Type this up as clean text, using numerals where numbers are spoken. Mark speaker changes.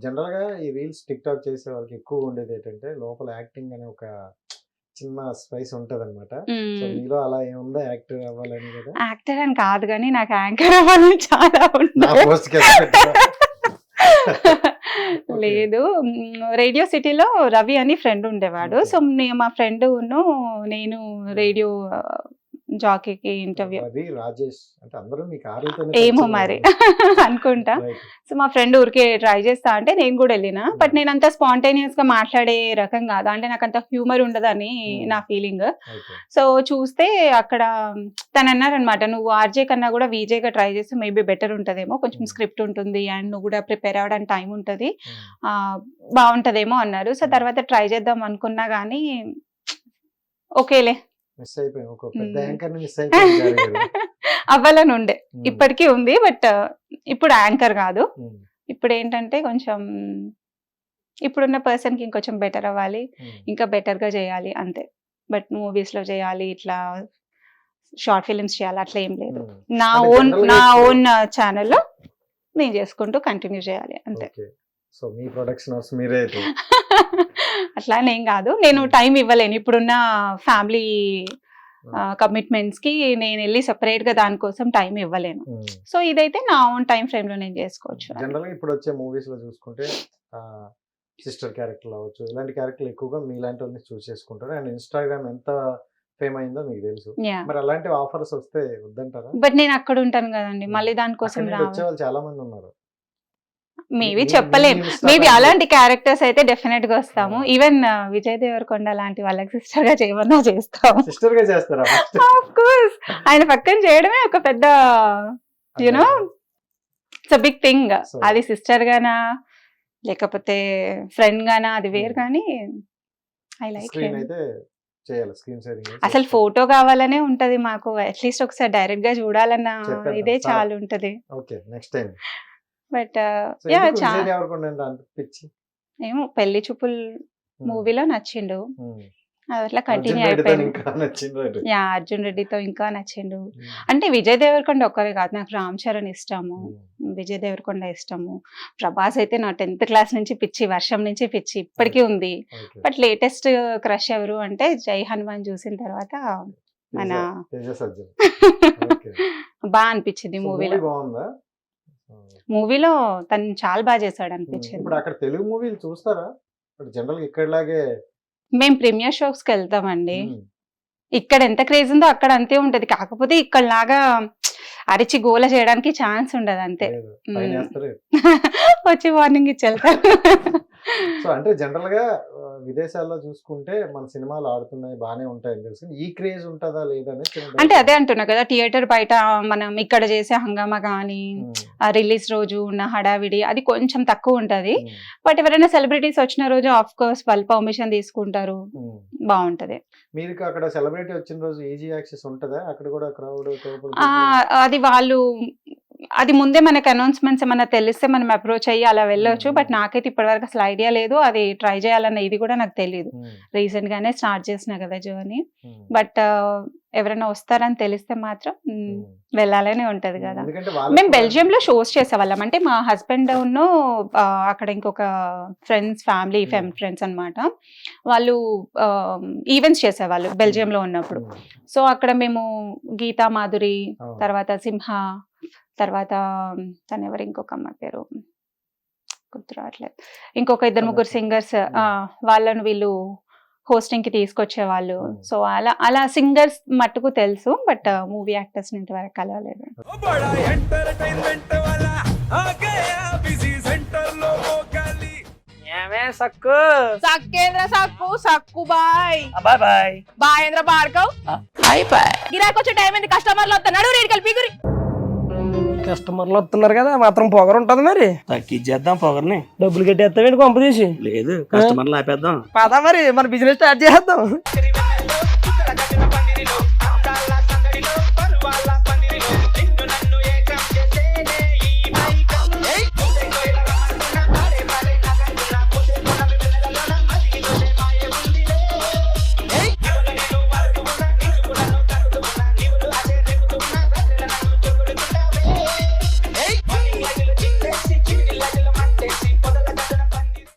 Speaker 1: General గా ఈ reels tick talk చేసే వాళ్ళకి ఎక్కువ ఉండేది ఏంటంటే లోపల యాక్టింగ్ అనే ఒక చిన్న స్పైస్ ఉంటది అనమాట. సో మీలో అలా ఏముందా యాక్టర్ అవ్వాలని కదా?
Speaker 2: యాక్టర్ అని కాదు కానీ నాకు యాంకర్ అవ్వాలని చాలా
Speaker 1: నా
Speaker 2: ఉంటుంది.
Speaker 1: పోస్ట్ కి ఎక్కడ పెట్టావా? Okay.
Speaker 2: లేదు, రేడియో సిటీలో రవి అని ఫ్రెండ్ ఉండేవాడు.
Speaker 1: Okay.
Speaker 2: సో మా ఫ్రెండ్ నేను రేడియో జాకీకి ఇంటర్వ్యూ
Speaker 1: రవి, రాజేష్ అంటే అందరూ మీ కార్లతోనే
Speaker 2: ఏమో
Speaker 1: పరిచయం
Speaker 2: మరి
Speaker 1: అయ్యారు.
Speaker 2: అనుకుంటా.
Speaker 1: Right.
Speaker 2: సో మా ఫ్రెండ్ ఊరికే ట్రై చేస్తా అంటే నేను కూడా వెళ్ళినా. బట్ నేను అంత స్పాంటేనియస్ గా మాట్లాడే రకం కాదు, అంటే నాకు అంత హ్యూమర్ ఉండదని నా ఫీలింగ్.
Speaker 1: Okay.
Speaker 2: సో చూస్తే అక్కడ తను అన్నారనమాట, నువ్వు ఆర్జే కన్నా కూడా వీజేగా ట్రై చేస్తే మేబీ బెటర్ ఉంటదేమో, కొంచెం స్క్రిప్ట్ ఉంటుంది అండ్ నువ్వు కూడా ప్రిపేర్ అవ్వడానికి టైం ఉంటుంది, బాగుంటదేమో అన్నారు. సో తర్వాత ట్రై చేద్దాం అనుకున్నా కానీ ఓకేలే
Speaker 1: మిస్ అయిపోయాం, ఒక పెద్ద యాంకర్ ని మిస్ అయిపోయారు.
Speaker 2: అవ్వాలని ఉండే, ఇప్పటికీ ఉంది. బట్ ఇప్పుడు యాంకర్ కాదు, ఇప్పుడు ఏంటంటే కొంచెం ఇప్పుడున్న పర్సన్ కి ఇంకొంచెం బెటర్ అవ్వాలి, ఇంకా బెటర్ గా చేయాలి అంతే. బట్ మూవీస్ లో చేయాలి, ఇట్లా షార్ట్ ఫిలిమ్స్ చేయాలి అట్లా ఏం లేదు. నా ఓన్ ఛానల్లో నేను చేసుకుంటూ కంటిన్యూ చేయాలి అంతే.
Speaker 1: సో మీ ప్రొడక్షన్ హౌస్ మీరే అయితే.
Speaker 2: అట్లా ఏం కాదు, నేను టైం ఇవ్వలేను ఇప్పుడున్న ఫ్యామిలీ కమిట్మెంట్స్ కి, నేను వెళ్ళి సెపరేట్ గా దానికోసం టైం ఇవ్వలేను. సో ఇదైతే నా ఓన్ టైం ఫ్రేమ్ లో నేను చేసుకోవచ్చు.
Speaker 1: జనరల్ గా ఇప్పుడు వచ్చే మూవీస్ లో చూసుకుంటే సిస్టర్ క్యారెక్టర్ అవ్వచ్చు, ఇలాంటి క్యారెక్టర్లు ఎక్కువగా మీలాంటి వాళ్ళని చూస్ చేసుకుంటారు. అండ్ ఇన్స్టాగ్రామ్ ఎంత ఫేమ్ అయిందో మీకు తెలుసు. మరి అలాంటి ఆఫర్స్ వస్తే వద్దంటారా?
Speaker 2: బట్ నేను అక్కడ ఉంటాను కదండి, మళ్ళీ దానికోసం
Speaker 1: వచ్చే వాళ్ళు చాలా మంది ఉన్నారు.
Speaker 2: మేబీ చెప్పలేం, మేబీ అలాంటి క్యారెక్టర్స్ అయితే డెఫినెట్ గా వస్తాము. ఈవెన్ విజయ్ దేవరకొండ లాంటి వాళ్ళకి సిస్టర్ గా చేయమన్నా చేస్తాము.
Speaker 1: సిస్టర్ గా చేస్తారా?
Speaker 2: ఆఫ్ కోర్స్, ఆయన పక్కన చేయడమే ఒక పెద్ద యునో ఇట్స్ బిగ్ థింగ్. అది సిస్టర్ గానా లేకపోతే ఫ్రెండ్ గానా అది వేరు, కానీ ఐ లైక్ అసలు ఫోటో కావాలనే ఉంటది మాకు, అట్లీస్ట్ ఒకసారి డైరెక్ట్ గా చూడాలన్న ఇదే చాలు ఉంటది. బట్ ఏమో పెళ్లి చూపులు మూవీలో నచ్చిండు, అట్లా కంటిన్యూ అయిపోయింది. అర్జున్ రెడ్డితో ఇంకా నచ్చిండు. అంటే విజయ్ దేవరకొండ ఒక్కరే కాదు, నాకు రామ్ చరణ్ ఇష్టము, విజయ్ దేవరకొండ ఇష్టము, ప్రభాస్ అయితే నా 10th క్లాస్ నుంచి పిచ్చి, వర్షం నుంచి పిచ్చి ఇప్పటికీ ఉంది. బట్ లేటెస్ట్ క్రష్ ఎవరు అంటే జై హనుమాన్ చూసిన తర్వాత మన బాగా అనిపించింది మూవీలో తను చాలా బాగా చేశాడు అనిపించింది.
Speaker 1: ఇప్పుడు అక్కడ తెలుగు మూవీలు చూస్తారా? జనరల్ ఇక్కడలాగే
Speaker 2: మేము ప్రీమియర్ షోస్ కి వెళ్తామండి. ఇక్కడ ఎంత క్రేజ్ ఉందో అక్కడ అంతే ఉంటది, కాకపోతే ఇక్కడ లాగా అరిచి గోల చేయడానికి ఛాన్స్ ఉండదు అంతే. వచ్చి వార్నింగ్ ఇచ్చి వెళ్తారు.
Speaker 1: సో అంటే జనరల్ గా విదేశాల్లో చూసుకుంటే మన సినిమాలు ఆడుతున్నాయి బానే ఉంటాయని తెలుసు, ఈ క్రేజ్ ఉంటుందా లేదా
Speaker 2: అంటే అదే అంటున్నా కదా, థియేటర్ బయట మనం ఇక్కడ చేసే హంగామా కానీ రిలీజ్ రోజు ఉన్న హడావిడి అది కొంచెం తక్కువ ఉంటది. బట్ ఎవరైనా సెలబ్రిటీస్ వచ్చిన రోజు ఆఫ్ కోర్స్ వాళ్ళు పర్మిషన్ తీసుకుంటారు, బాగుంటది.
Speaker 1: మీరు అక్కడ సెలబ్రిటీ వచ్చిన రోజు ఈజీ యాక్సెస్ ఉంటదా? అక్కడ కూడా క్రౌడ్
Speaker 2: అది వాళ్ళు అది ముందే మనకి అనౌన్స్మెంట్స్ ఏమన్నా తెలిస్తే మనం అప్రోచ్ అయ్యి అలా వెళ్ళొచ్చు. బట్ నాకైతే ఇప్పటివరకు అసలు ఐడియా లేదు, అది ట్రై చేయాలన్న ఇది కూడా నాకు తెలియదు. రీసెంట్ గానే స్టార్ట్ చేసిన కదా జర్నీ. బట్ ఎవరైనా వస్తారని తెలిస్తే మాత్రం వెళ్ళాలనే ఉంటది కదా. మేము బెల్జియం లో షోస్ చేసేవాళ్ళం, అంటే మా హస్బెండ్ ఉన్ను అక్కడ ఇంకొక ఫ్యామిలీ ఫ్రెండ్స్ అన్నమాట, వాళ్ళు ఈవెంట్స్ చేసేవాళ్ళు బెల్జియం లో ఉన్నప్పుడు. సో అక్కడ మేము గీతా మాధురి, తర్వాత సింహ, తర్వాత తను ఎవరు ఇంకొక అమ్మాయి పేరు గుర్తు రావట్లేదు, ఇంకొక 2-3 సింగర్స్, వాళ్ళను వీళ్ళు హోస్టింగ్ కి తీసుకొచ్చేవాళ్ళు. సో అలా సింగర్స్ మట్టుకు తెలుసు, బట్ మూవీ యాక్టర్స్ ఇంతవరకు కలవలేదు.
Speaker 3: సక్కు సక్కేంద్ర సక్కు సక్కు బాయ్ బాయ్ బాయ్ బాయేంద్ర భార్గవ్ బాయ్ బాయ్. గిరాకి వచ్చే టైం ఏంది, కస్టమర్లు వస్తున్నాడు, రేటు కలిపి కస్టమర్లు వస్తున్నారు కదా, మాత్రం పొగరు ఉంటది. మరి
Speaker 4: తగ్గించేద్దాం పొగర్ని,
Speaker 3: డబ్బులు కట్టేస్తావేంటి కొంప తీసి?
Speaker 4: లేదు కస్టమర్లు ఆపేద్దాం.
Speaker 3: పదా మరి మన బిజినెస్ స్టార్ట్ చేద్దాం.